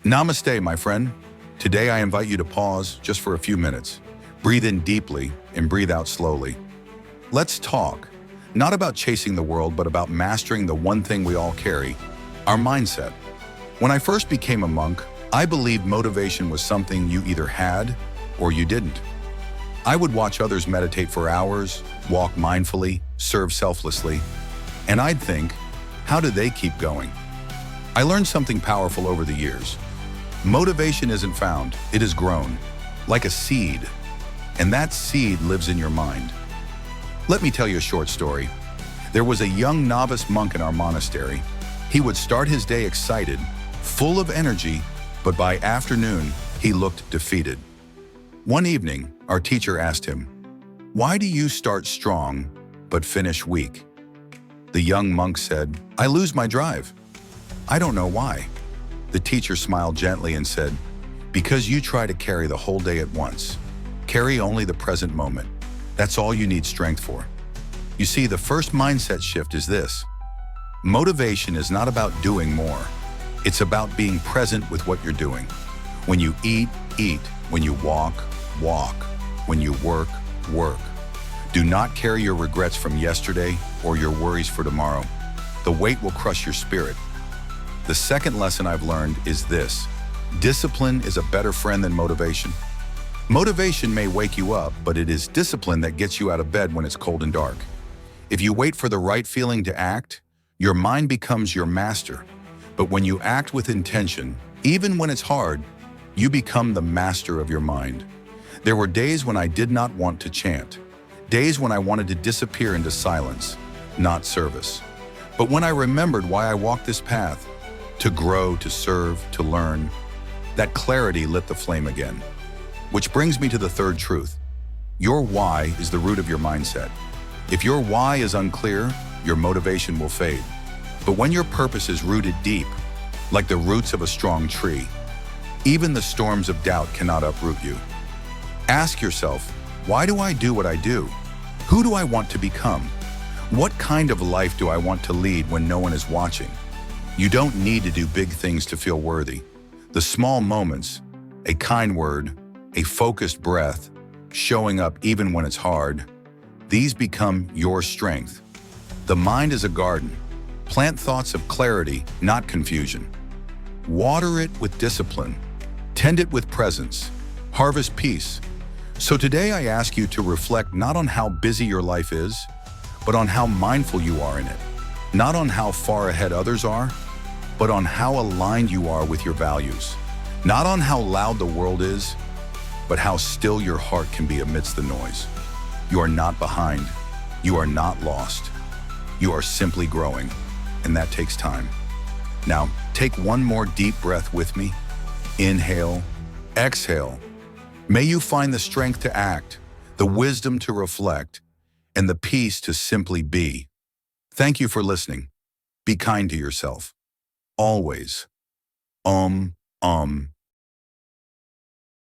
Namaste, my friend. Today I invite you to pause just for a few minutes. Breathe in deeply and breathe out slowly. Let's talk, not about chasing the world, but about mastering the one thing we all carry, our mindset. When I first became a monk, I believed motivation was something you either had or you didn't. I would watch others meditate for hours, walk mindfully, serve selflessly, and I'd think, how do they keep going? I learned something powerful over the years. Motivation isn't found, it is grown, like a seed, and that seed lives in your mind. Let me tell you a short story. There was a young novice monk in our monastery. He would start his day excited, full of energy, but by afternoon, he looked defeated. One evening, our teacher asked him, "Why do you start strong, but finish weak?" The young monk said, "I lose my drive. I don't know why." The teacher smiled gently and said, "Because you try to carry the whole day at once. Carry only the present moment. That's all you need strength for." You see, the first mindset shift is this. Motivation is not about doing more. It's about being present with what you're doing. When you eat, eat. When you walk, walk. When you work, work. Do not carry your regrets from yesterday or your worries for tomorrow. The weight will crush your spirit. The second lesson I've learned is this. Discipline is a better friend than motivation. Motivation may wake you up, but it is discipline that gets you out of bed when it's cold and dark. If you wait for the right feeling to act, your mind becomes your master. But when you act with intention, even when it's hard, you become the master of your mind. There were days when I did not want to chant. Days when I wanted to disappear into silence, not service. But when I remembered why I walked this path, to grow, to serve, to learn, that clarity lit the flame again. Which brings me to the third truth. Your why is the root of your mindset. If your why is unclear, your motivation will fade. But when your purpose is rooted deep, like the roots of a strong tree, even the storms of doubt cannot uproot you. Ask yourself, why do I do what I do? Who do I want to become? What kind of life do I want to lead when no one is watching? You don't need to do big things to feel worthy. The small moments, a kind word, a focused breath, showing up even when it's hard, these become your strength. The mind is a garden. Plant thoughts of clarity, not confusion. Water it with discipline. Tend it with presence. Harvest peace. So today I ask you to reflect not on how busy your life is, but on how mindful you are in it. Not on how far ahead others are, but on how aligned you are with your values. Not on how loud the world is, but how still your heart can be amidst the noise. You are not behind. You are not lost. You are simply growing, and that takes time. Now, take one more deep breath with me. Inhale, exhale. May you find the strength to act, the wisdom to reflect, and the peace to simply be. Thank you for listening. Be kind to yourself. Always. Om.